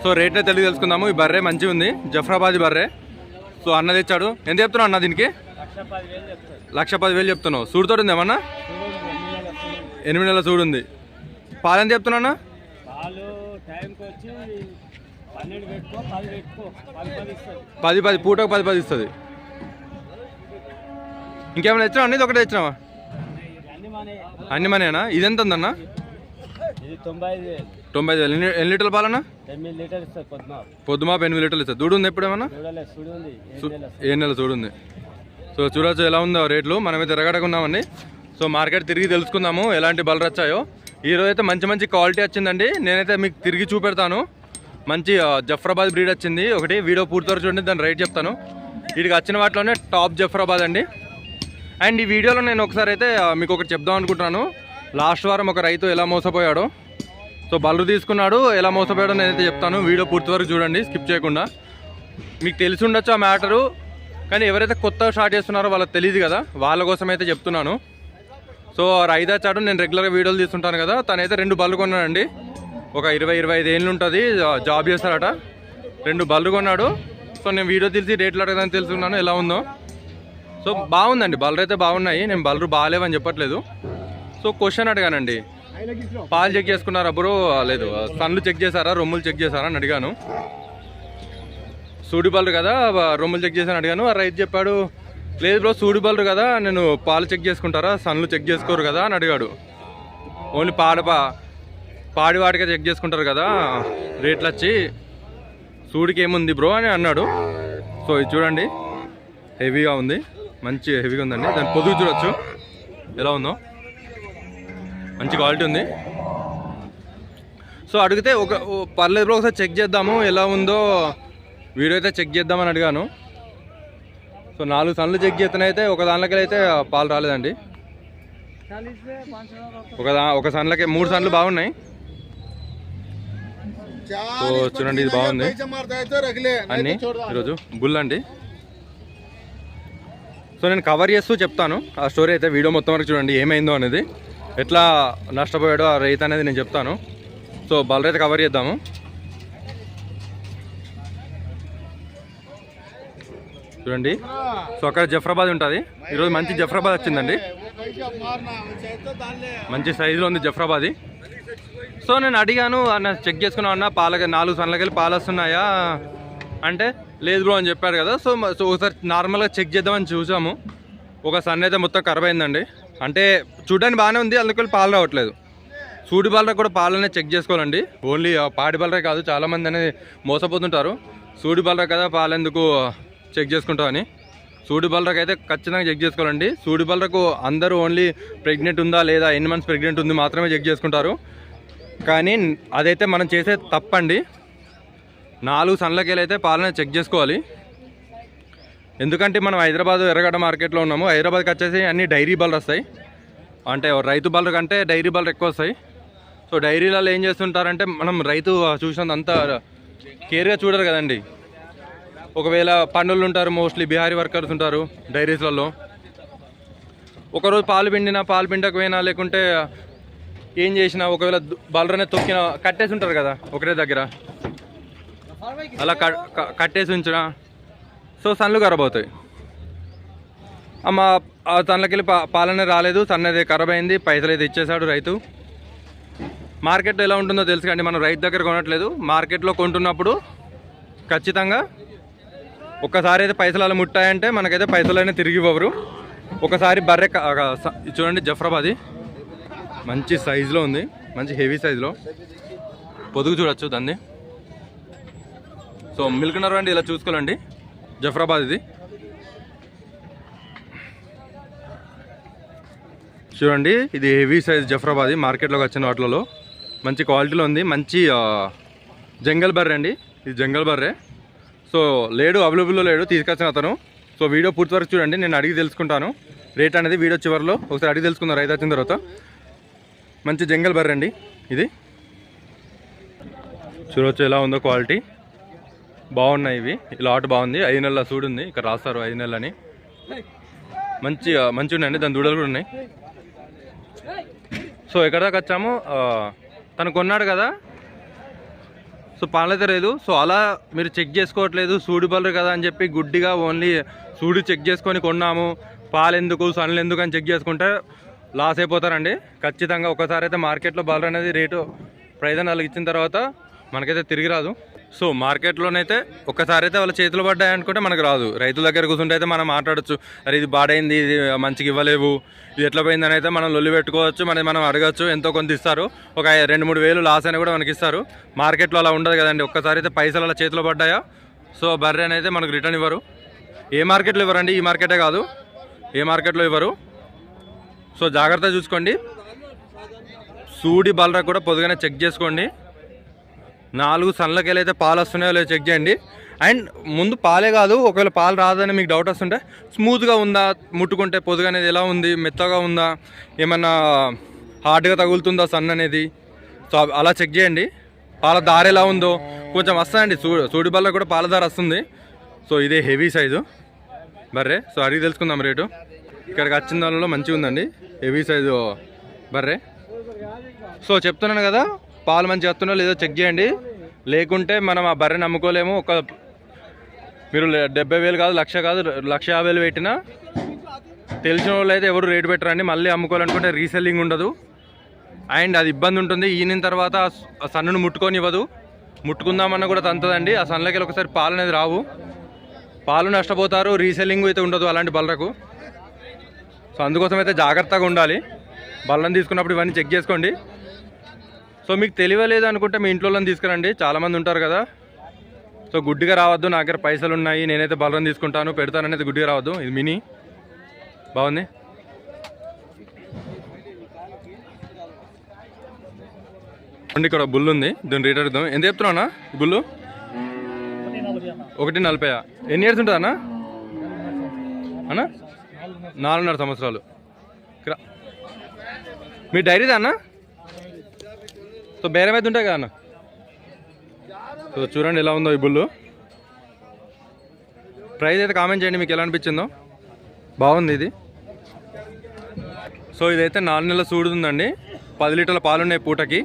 So rate అయితే తెలుసుకుందాము. ఈ బర్రె మంచిగా ఉంది, జఫ్రాబాదీ బర్రె. సో అన్న తెచ్చాడు. ఎంత చెప్తున్నావు అన్న దీనికి? 1,10,000 చెప్తున్నావు. సూడుతోటి ఉంది ఏమన్నా? 8 నెలల సూడు ఉంది. పాలు ఎంత చెప్తున్నావు అన్న? 10 పూటకు 10 ఇస్తుంది. ఇంకేమైనా తెచ్చినావా? అన్నీ ఒకటే తెచ్చినావా? అన్ని మనేనా? ఇది ఎంత ఉందన్న? 95,000. ఎన్ని లీటర్ల పాలన్నా? పొద్దుమాపు 8 లీటర్లు ఇస్తుంది. దూడు ఉంది ఎప్పుడేమన్నా? 7 నెలల చూడు ఉంది. సో చూడొచ్చు ఎలా ఉందో రేట్లు. మనమైతే తిరగడకున్నామండి. సో మార్కెట్ తిరిగి తెలుసుకుందాము ఎలాంటి బలు వచ్చాయో. ఈరోజు అయితే మంచి క్వాలిటీ వచ్చిందండి. నేనైతే మీకు తిరిగి చూపెడతాను. మంచి జఫ్రాబాద్ బ్రీడ్ వచ్చింది ఒకటి. వీడియో పూర్తి వరకు చూడండి, దాని రేట్ చెప్తాను. వీటికి వచ్చిన వాటిలోనే టాప్ జఫ్రాబాద్ అండి. అండ్ ఈ వీడియోలో నేను ఒకసారి అయితే మీకు ఒకటి చెప్దాం అనుకుంటున్నాను. లాస్ట్ వారం ఒక రైతు ఎలా మోసపోయాడో, సో బల్లు తీసుకున్నాడు, ఎలా మోసపోయాడో నేనైతే చెప్తాను. వీడియో పూర్తి వరకు చూడండి, స్కిప్ చేయకుండా. మీకు తెలిసి ఉండొచ్చు ఆ మ్యాటరు, కానీ ఎవరైతే కొత్తగా స్టార్ట్ చేస్తున్నారో వాళ్ళకి తెలియదు కదా, వాళ్ళ కోసం అయితే చెప్తున్నాను. సో రైదా చాడు నేను రెగ్యులర్గా వీడియోలు తీస్తుంటాను కదా, తనైతే 2 బళ్ళు కొన్నాడండి. ఒక 20-25 ఏళ్ళు ఉంటుంది, జాబ్ చేస్తారట. 2 బళ్ళు కొన్నాడు. సో నేను వీడియో తీసి రేట్లు అడగదని తెలుసుకున్నాను ఎలా ఉందో. సో బాగుందండి, బళ్ళు అయితే బాగున్నాయి. నేను బళ్ళు బాగాలేవని చెప్పట్లేదు. సో క్వశ్చన్ అడిగానండి, పాలు చెక్ చేసుకున్నారా బ్రో? లేదు. సన్లు చెక్ చేశారా, రొమ్ములు చెక్ చేశారా అని అడిగాను. సూడి బళ్ళు కదా, రొమ్ములు చెక్ చేశాను అడిగాను. ఆ రైతు చెప్పాడు, లేదు బ్రో సూడి బళ్ళు కదా, నేను పాలు చెక్ చేసుకుంటారా, సన్లు చెక్ చేసుకోరు కదా అని అడిగాడు. ఓన్లీ పాడి వాటికే చెక్ చేసుకుంటారు కదా, రేట్లు వచ్చి సూడికి ఏముంది బ్రో అని అన్నాడు. సో ఇది చూడండి, హెవీగా ఉంది, మంచి హెవీగా ఉందండి. దాని పొదుగు చూడొచ్చు ఎలా ఉందో, మంచి క్వాలిటీ ఉంది. సో అడిగితే పర్లేదు బ్రో ఒకసారి చెక్ చేద్దాము ఎలా ఉందో, వీడియో అయితే చెక్ చేద్దామని అడిగాను. సో 4 సన్లు చెక్ చేస్తేనైతే ఒక దానిలోకి అయితే పాలు రాలేదండి. ఒక సన్లకి 3 సన్లు బాగున్నాయి. సో చూడండి ఇది బాగుంది అన్నీ. ఈరోజు బుల్ అండి. సో నేను కవర్ చేస్తూ చెప్తాను ఆ స్టోరీ అయితే. వీడియో మొత్తం వరకు చూడండి, ఏమైందో అనేది, ఎట్లా నష్టపోయాడో ఆ రైతు అనేది నేను చెప్తాను. సో బల్ రైతు కవర్ చేద్దాము. చూడండి, సో అక్కడ జఫ్రాబాద్ ఉంటుంది. ఈరోజు మంచి జఫ్రాబాద్ వచ్చిందండి, మంచి సైజులో ఉంది జఫ్రాబాదీ. సో నేను అడిగాను, అన్న చెక్ చేసుకున్నావు అన్న, 4 సన్లకి వెళ్ళి పాలు వస్తున్నాయా అంటే లేదు బ్రో అని చెప్పాడు కదా. సో ఒకసారి నార్మల్గా చెక్ చేద్దామని చూసాము. ఒక సన్ అయితే మొత్తం ఖరాబ్ అయిందండి. అంటే చూడడానికి బాగానే ఉంది, అందుకని పాలు రావట్లేదు. సూడి బాలరా కూడా పాలనే చెక్ చేసుకోవాలండి. ఓన్లీ పాడి బాలరే కాదు, చాలామంది అనేది మోసపోతుంటారు. సూడి బాలరా కదా పాలు ఎందుకు చెక్ చేసుకుంటామని. సూడి బాలరాకి అయితే ఖచ్చితంగా చెక్ చేసుకోవాలండి. సూడి బాలరకు అందరూ ఓన్లీ ప్రెగ్నెంట్ ఉందా లేదా, ఎన్ని మంత్స్ ప్రెగ్నెంట్ ఉంది మాత్రమే చెక్ చేసుకుంటారు. కానీ అదైతే మనం చేసే తప్పండి. 4 సన్లకెళ్ళి అయితే పాలనే చెక్ చేసుకోవాలి. ఎందుకంటే మనం హైదరాబాద్ ఎర్రగడ్డ మార్కెట్లో ఉన్నాము. హైదరాబాద్కి వచ్చేసి అన్ని డైరీ బళ్ళు వస్తాయి, అంటే రైతు బళ్ళు కంటే డైరీ బళ్ళు ఎక్కువ వస్తాయి. సో డైరీలలో ఏం చేస్తుంటారంటే, మనం రైతు చూసినంత కేర్గా చూడరు కదండి. ఒకవేళ పన్నులు ఉంటారు, మోస్ట్లీ బిహారీ వర్కర్స్ ఉంటారు డైరీస్లలో. ఒకరోజు పాలు పిండకపోయినా లేకుంటే ఏం చేసినా, ఒకవేళ బలరనే తొక్కిన కట్టేసి ఉంటారు కదా ఒకటే దగ్గర, అలా కట్టేసి ఉంచినా సో సన్లు ఖరాబ్ అవుతాయి. ఆ సన్లకెళ్ళి పాలనే రాలేదు, సన్ అయితే ఖరాబ్ అయింది, పైసలు అయితే ఇచ్చేసాడు రైతు. మార్కెట్లో ఎలా ఉంటుందో తెలుసు కండి, మనం రైతు దగ్గర కొనట్లేదు, మార్కెట్లో కొంటున్నప్పుడు ఖచ్చితంగా ఒక్కసారి అయితే పైసలు అలా ముట్టాయంటే మనకైతే పైసలైనా తిరిగి ఇవ్వరు. ఒకసారి బర్రె చూడండి జఫ్రాబాదీ మంచి సైజులో ఉంది, మంచి హెవీ సైజులో. పొదుగు చూడొచ్చు దాన్ని. సో మిల్క్ నర్ అండి, ఇలా చూసుకోవాలండి జఫ్రాబాద్ ఇది. చూడండి ఇది హెవీ సైజ్ జఫ్రాబాదీ, మార్కెట్లోకి వచ్చిన వాటిలో మంచి క్వాలిటీలో ఉంది. మంచి జంగల్ బర్రె అండి, ఇది జంగల్ బర్రె. సో లేడు, అవైలబుల్లో లేడు, తీసుకొచ్చిన అతను. సో వీడియో పూర్తి వరకు చూడండి, నేను అడిగి తెలుసుకుంటాను రేట్ అనేది. వీడియో చివరిలో ఒకసారి అడిగి తెలుసుకుందాం రైతు వచ్చిన తర్వాత. మంచి జంగల్ బర్రె అండి ఇది. చూడవచ్చు ఎలా ఉందో క్వాలిటీ, బాగున్నాయి ఇవి. ఇలా ఆట బాగుంది, 5 నెలల సూడు ఉంది, ఇక్కడ రాస్తారు 5 నెలలని. మంచి ఉన్నాయండి, దాని దూడలు కూడా ఉన్నాయి. సో ఎక్కడ దాకా వచ్చాము, తను కొన్నాడు కదా. సో పాలైతే లేదు. సో అలా మీరు చెక్ చేసుకోవట్లేదు, సూడి బర్రె కదా అని చెప్పి గుడ్డిగా ఓన్లీ సూడి చెక్ చేసుకొని కొన్నాము, పాలు ఎందుకు సన్లు ఎందుకు అని చెక్ చేసుకుంటే లాస్ అయిపోతారండి ఖచ్చితంగా. ఒకసారి అయితే మార్కెట్లో బర్రె అనేది రేటు ప్రైజ్ అని వాళ్ళకి ఇచ్చిన తర్వాత మనకైతే తిరిగి రాదు. సో మార్కెట్లోనైతే ఒక్కసారి అయితే వాళ్ళ చేతులు పడ్డాయి అనుకుంటే మనకు రాదు. రైతుల దగ్గర కూర్చుంటే అయితే మనం మాట్లాడచ్చు, అరే ఇది బాడైంది, ఇది మంచిగా ఇవ్వలేవు, ఇది ఎట్లా పోయిందని అయితే మనం లొల్లి పెట్టుకోవచ్చు, మనం అడగచ్చు, ఎంతో కొంత ఇస్తారు. ఒక 2-3 వేలు లాస్ అని కూడా మనకి ఇస్తారు. మార్కెట్లో అలా ఉండదు కదండి. ఒక్కసారి అయితే పైసలు అలా చేతిలో పడ్డాయా సో బర్రె అయితే మనకు రిటర్న్ ఇవ్వరు. ఏ మార్కెట్లో ఇవ్వరండి, ఈ మార్కెటే కాదు, ఏ మార్కెట్లో ఇవ్వరు. సో జాగ్రత్త చూసుకోండి. సూడి బర్రె కూడా పొద్దుగానే చెక్ చేసుకోండి. 4 సన్లకెళ్ళి అయితే పాలు వస్తున్నాయో లేదో చెక్ చేయండి. అండ్ ముందు పాలే కాదు, ఒకవేళ పాలు రాదని మీకు డౌట్ వస్తుంటే స్మూత్గా ఉందా, ముట్టుకుంటే పొద్దుగా అనేది ఎలా ఉంది, మెత్తగా ఉందా, ఏమన్నా హార్డ్గా తగులుతుందా సన్ అనేది, సో అలా చెక్ చేయండి. పాల దారి ఎలా ఉందో కొంచెం వస్తుందండి. సూడి బల్ల కూడా పాల దారి వస్తుంది. సో ఇదే హెవీ సైజు బర్రె. సో అడిగి తెలుసుకుందాం రేటు. ఇక్కడికి వచ్చిన దానిలో మంచిగా ఉందండి హెవీ సైజు బర్రె. సో చెప్తున్నాను కదా, పాలు మంచిగా వస్తున్నా లేదో చెక్ చేయండి. లేకుంటే మనం ఆ బర్రెని అమ్ముకోలేము. మీరు 70,000 కాదు, 1,00,000 కాదు, 1,50,000 పెట్టినా తెలిసిన వాళ్ళు అయితే ఎవరు రేటు పెట్టరండి. మళ్ళీ అమ్ముకోవాలనుకుంటే రీసెల్లింగ్ ఉండదు అండ్ అది ఇబ్బంది ఉంటుంది. ఈయన తర్వాత ఆ సన్నును ముట్టుకొని ఇవ్వదు, ముట్టుకుందామన్నా కూడా తంతదండి. ఆ సన్లకి ఒకసారి పాలు అనేది రావు, పాలు నష్టపోతారు, రీసెల్లింగ్ అయితే ఉండదు అలాంటి బర్రెకు. సో అందుకోసం అయితే జాగ్రత్తగా ఉండాలి. బల్లను తీసుకున్నప్పుడు ఇవన్నీ చెక్ చేసుకోండి. సో మీకు తెలియలేదు అనుకుంటే మీ ఇంట్లో తీసుకురండి, చాలామంది ఉంటారు కదా. సో గుడ్డిగా రావద్దు, నా దగ్గర పైసలు ఉన్నాయి నేనైతే బలరం తీసుకుంటాను పెడతాను అనేది గుడ్డిగా రావద్దు. ఇది మినీ బాగుంది. ఇక్కడ బుల్ ఉంది, దీన్ని రేట్ అడుగుదాం. ఎంత చెప్తున్నా బుల్లు? 140. ఎన్ని ఇయర్స్ ఉంటుంది అన్న? 4.5 సంవత్సరాలు. మీ డైరీదా అన్న? సో బేరం అయితే ఉంటాయి కదా అన్న. సో చూడండి ఎలా ఉందో ఈ బుల్లు. ప్రైస్ అయితే కామెంట్ చేయండి మీకు ఎలా అనిపించిందో. బాగుంది ఇది. సో ఇదైతే 4 నెలల సూడుతుందండి. 10 లీటర్ల పాలు ఉన్నాయి పూటకి.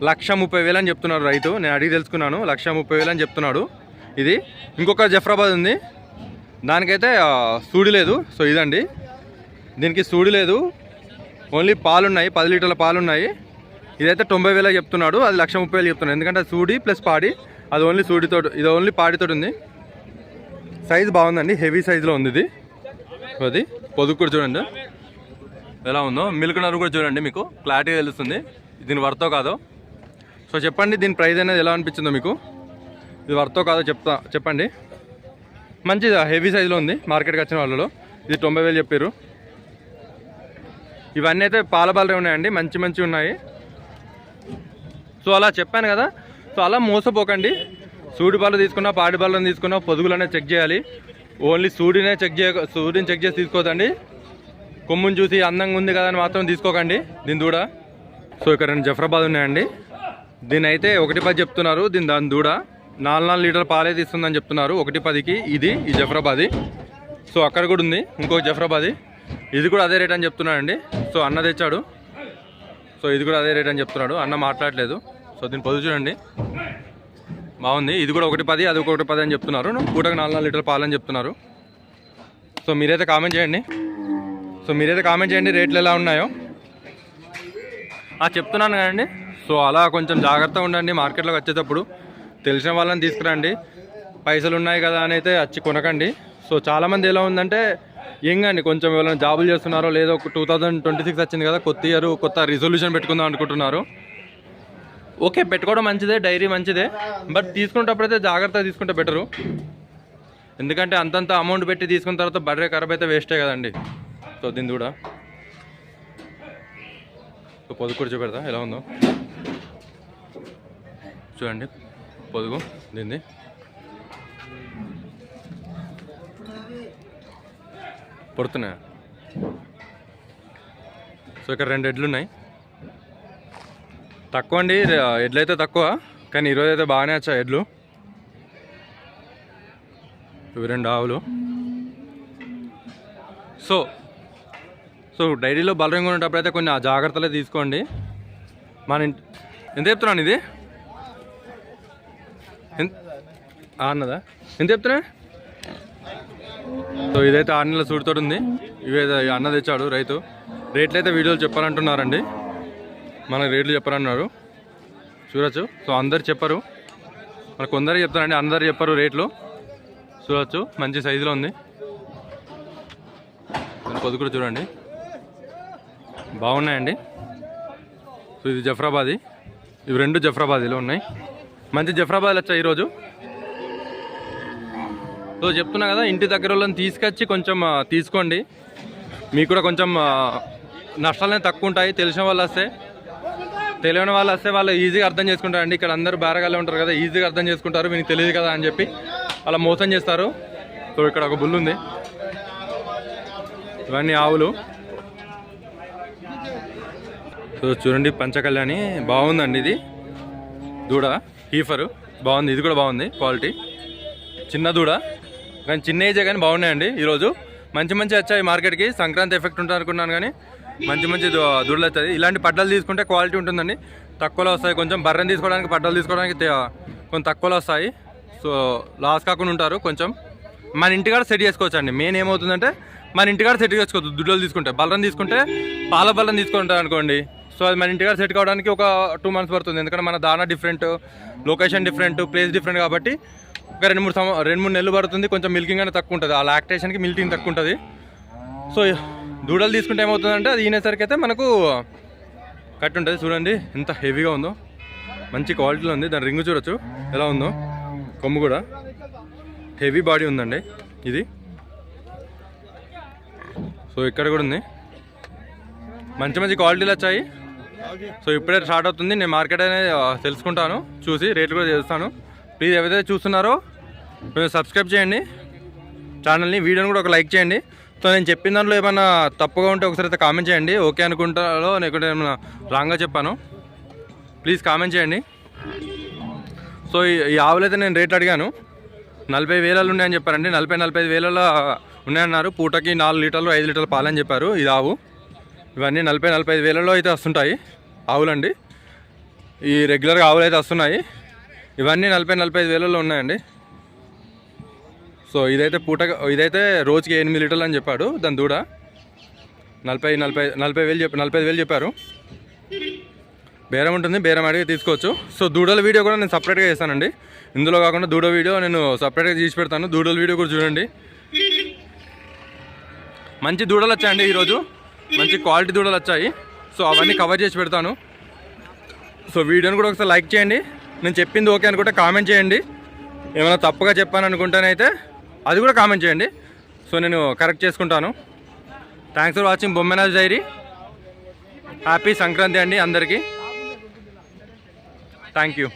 1,30,000 అని చెప్తున్నాడు రైతు. నేను అడిగి తెలుసుకున్నాను, 1,30,000 అని చెప్తున్నాడు. ఇది ఇంకొక జఫ్రాబాద్ ఉంది, దానికైతే సూడి లేదు. సో ఇదండి, దీనికి సూడి లేదు, ఓన్లీ పాలున్నాయి, 10 లీటర్ల పాలున్నాయి. ఇదైతే 90,000 చెప్తున్నాడు, అది 1,30,000 చెప్తున్నాడు. ఎందుకంటే సూడి ప్లస్ పాడి, అది ఓన్లీ సూడితో, ఇది ఓన్లీ పాడితో ఉంది. సైజు బాగుందండి, హెవీ సైజులో ఉంది ఇది. అది పొదుగు కూడా చూడండి ఎలా ఉందో, మిల్క్ నరు కూడా చూడండి, మీకు క్లారిటీ తెలుస్తుంది దీని వర్తో కాదో. సో చెప్పండి దీని ప్రైస్ అనేది ఎలా అనిపించిందో మీకు, ఇది వర్తో కాదో చెప్పండి. మంచిది, హెవీ సైజులో ఉంది. మార్కెట్కి వచ్చిన వాళ్ళలో ఇది 90,000 చెప్పారు. ఇవన్నీ అయితే పాల బాలరే ఉన్నాయండి, మంచి ఉన్నాయి. సో అలా చెప్పాను కదా, సో అలా మోసపోకండి. సూడి బాలు తీసుకున్నా పాడి బాలను తీసుకున్నా పొదుగులనే చెక్ చేయాలి. ఓన్లీ సూడిని చెక్ చేసి తీసుకోదండి. కొమ్ముని చూసి అందంగా ఉంది కదా అని మాత్రం తీసుకోకండి దీని దూడ. సో ఇక్కడ 2 జఫ్రాబాద్ ఉన్నాయండి. దీని అయితే 1.10 చెప్తున్నారు. దాని దూడ 4 లీటర్ల పాలే తీస్తుందని చెప్తున్నారు 1.10కి. ఈ జఫ్రాబాది. సో అక్కడ కూడా ఉంది ఇంకొక జఫ్రాబాది, ఇది కూడా అదే రేట్ అని చెప్తున్నాడండి. సో అన్న తెచ్చాడు, సో ఇది కూడా అదే రేట్ అని చెప్తున్నాడు, అన్న మాట్లాడలేదు. సో దీని పొదుగు చూడండి బాగుంది. ఇది కూడా 1.10, అది 1.10 అని చెప్తున్నారు. పూటకు 4 లీటర్ల పాలని చెప్తున్నారు. సో మీరైతే కామెంట్ చేయండి రేట్లు ఎలా ఉన్నాయో. చెప్తున్నాను కదండి. సో అలా కొంచెం జాగ్రత్తగా ఉండండి. మార్కెట్లోకి వచ్చేటప్పుడు తెలిసిన వాళ్ళని తీసుకురండి. పైసలు ఉన్నాయి కదా అని అయితే వచ్చి కొనకండి. సో చాలామంది ఎలా ఉందంటే ఏంగండి, కొంచెం ఎవరైనా జాబులు చేస్తున్నారో లేదో 2026 వచ్చింది కదా, కొత్త ఇయర్ కొత్త రిజల్యూషన్ పెట్టుకుందాం అనుకుంటున్నారు. ఓకే, పెట్టుకోవడం మంచిదే, డైరీ మంచిదే, బట్ తీసుకునేటప్పుడైతే జాగ్రత్తగా తీసుకుంటే బెటరు. ఎందుకంటే అంతంత అమౌంట్ పెట్టి తీసుకున్న తర్వాత బర్రె ఖరాబ్ అయితే వేస్టే కదండి. సో దీన్ని కూడా సో పొదుగు కూడా చూపెడతా ఎలా ఉందో చూడండి. పొదుగు దీన్ని పొడుతున్నాయా. సో ఇక్కడ 2 ఎడ్లు ఉన్నాయి. తక్కువ అండి, ఎడ్లు అయితే తక్కువ, కానీ ఈరోజు అయితే బాగానే వచ్చాయి ఎడ్లు. ఇవి 2 ఆవులు. సో డైరీలో బలరంగా ఉండేటప్పుడు అయితే కొన్ని జాగ్రత్తలే తీసుకోండి. ఎంత చెప్తున్నాను ఇది? అన్నదా ఎంత చెప్తున్నా? సో ఇదైతే 6 నెలల సూడితో ఉంది. ఇవైతే అన్న తెచ్చాడు రైతు. రేట్లు అయితే వీడియోలు చెప్పాలంటున్నారండి, మనకు రేట్లు చెప్పాలన్నారు చూడొచ్చు. సో అందరు చెప్పరు, మనకు కొందరు చెప్తారండి, అందరు చెప్పరు రేట్లు. చూడొచ్చు మంచి సైజులో ఉంది. పొద్దు కూడా చూడండి బాగున్నాయండి. సో ఇది జఫ్రాబాదీ, ఇవి 2 జఫ్రాబాదీలో ఉన్నాయి. మంచి జఫ్రాబాదీలు వచ్చాయి ఈరోజు. సో చెప్తున్నా కదా, ఇంటి దగ్గర వాళ్ళని తీసుకొచ్చి కొంచెం తీసుకోండి, మీకు కూడా కొంచెం నష్టాలనే తక్కువ ఉంటాయి. తెలిసిన వాళ్ళు వస్తే, తెలియని వాళ్ళు వస్తే వాళ్ళు ఈజీగా అర్థం చేసుకుంటారండి. ఇక్కడ అందరూ బేరగాళ్ళే ఉంటారు కదా, ఈజీగా అర్థం చేసుకుంటారు, మీకు తెలియదు కదా అని చెప్పి అలా మోసం చేస్తారు. సో ఇక్కడ ఒక బుల్ ఉంది, ఇవన్నీ ఆవులు. సో చూడండి పంచకళ్యాణి బాగుందండి. ఇది దూడ హీఫరు బాగుంది, ఇది కూడా బాగుంది క్వాలిటీ. చిన్న దూడ కానీ చిన్న ఏజే కానీ బాగున్నాయండి. ఈరోజు మంచి మంచి వచ్చాయి మార్కెట్కి. సంక్రాంతి ఎఫెక్ట్ ఉంటుంది అనుకున్నాను కానీ మంచి మంచి దూడలు వచ్చాయి. ఇలాంటి పడ్డలు తీసుకుంటే క్వాలిటీ ఉంటుందండి, తక్కువలో వస్తాయి. కొంచెం బర్రెని తీసుకోవడానికి, పడ్డలు తీసుకోవడానికి కొంచెం తక్కువలో వస్తాయి. సో లాస్ కాకుండా ఉంటారు. కొంచెం మన ఇంటికాడ సెట్ చేసుకోవచ్చు అండి. మెయిన్ ఏమవుతుందంటే మన ఇంటికాడ సెట్ చేసుకోవచ్చు. దుడ్డలు తీసుకుంటే, బల్లం తీసుకుంటే పాల బల్లం తీసుకుంటారు అనుకోండి, సో అది మన ఇంటికాడ సెట్ కావడానికి ఒక 2 months పడుతుంది. ఎందుకంటే మన దానా different, location different, place different కాబట్టి ఒక 2-3 నెలలు పడుతుంది. కొంచెం మిల్కింగ్ అనేది తక్కువ ఉంటుంది, ఆ లాక్టేషన్కి మిల్కింగ్ తక్కువ ఉంటుంది. సో దూడలు తీసుకుంటే ఏమవుతుందంటే అది ఈనేసరికి అయితే మనకు కట్ ఉంటుంది. చూడండి ఎంత హెవీగా ఉందో, మంచి క్వాలిటీలో ఉంది. దాని రింగు చూడొచ్చు ఎలా ఉందో, కొమ్ము కూడా హెవీ బాడీ ఉందండి ఇది. సో ఇక్కడ కూడా ఉంది, మంచి మంచి క్వాలిటీలు వచ్చాయి. సో ఇప్పుడే స్టార్ట్ అవుతుంది. నేను మార్కెట్ అనేది తెలుసుకుంటాను, చూసి రేట్లు కూడా చేస్తాను. ప్లీజ్ ఎవరైతే చూస్తున్నారో కొంచెం సబ్స్క్రైబ్ చేయండి ఛానల్ని, వీడియోని కూడా ఒక లైక్ చేయండి. సో నేను చెప్పిన దాంట్లో ఏమైనా తప్పుగా ఉంటే ఒకసారి అయితే కామెంట్ చేయండి. ఓకే అనుకుంటారో లేకుంటే ఏమైనా రాంగ్గా చెప్పాను ప్లీజ్ కామెంట్ చేయండి. సో ఈ ఆవులు అయితే నేను రేట్ అడిగాను, 40,000 ఉన్నాయని చెప్పారండి. 40-45,000 ఉన్నాయన్నారు. పూటకి 4 లీటర్లు 5 లీటర్ల పాలని చెప్పారు. ఇది ఆవు, ఇవన్నీ 40-45,000 అయితే వస్తుంటాయి ఆవులండి. ఈ రెగ్యులర్గా ఆవులు అయితే వస్తున్నాయి. ఇవన్నీ 40-45,000 ఉన్నాయండి. సో ఇదైతే రోజుకి 8 లీటర్లు అని చెప్పాడు. దాని దూడ 45,000 చెప్పారు. బేరం ఉంటుంది, బేరం అడిగి తీసుకోవచ్చు. సో దూడల వీడియో కూడా నేను సపరేట్గా చేస్తానండి. ఇందులో కాకుండా దూడ వీడియో నేను సపరేట్గా తీసి పెడతాను. దూడల వీడియో కూడా చూడండి. మంచి దూడలు వచ్చాయండి ఈరోజు, మంచి క్వాలిటీ దూడలు వచ్చాయి. సో అవన్నీ కవర్ చేసి పెడతాను. సో వీడియోని కూడా ఒకసారి లైక్ చేయండి. నేను చెప్పింది ఓకే అనుకుంటే కామెంట్ చేయండి. ఏమైనా తప్పుగా చెప్పాను అనుకుంటేనైతే అది కూడా కామెంట్ చేయండి. సో నేను కరెక్ట్ చేసుకుంటాను. Thanks for watching Bommanaz diary. Happy Sankranti అండి అందరికీ. Thank you.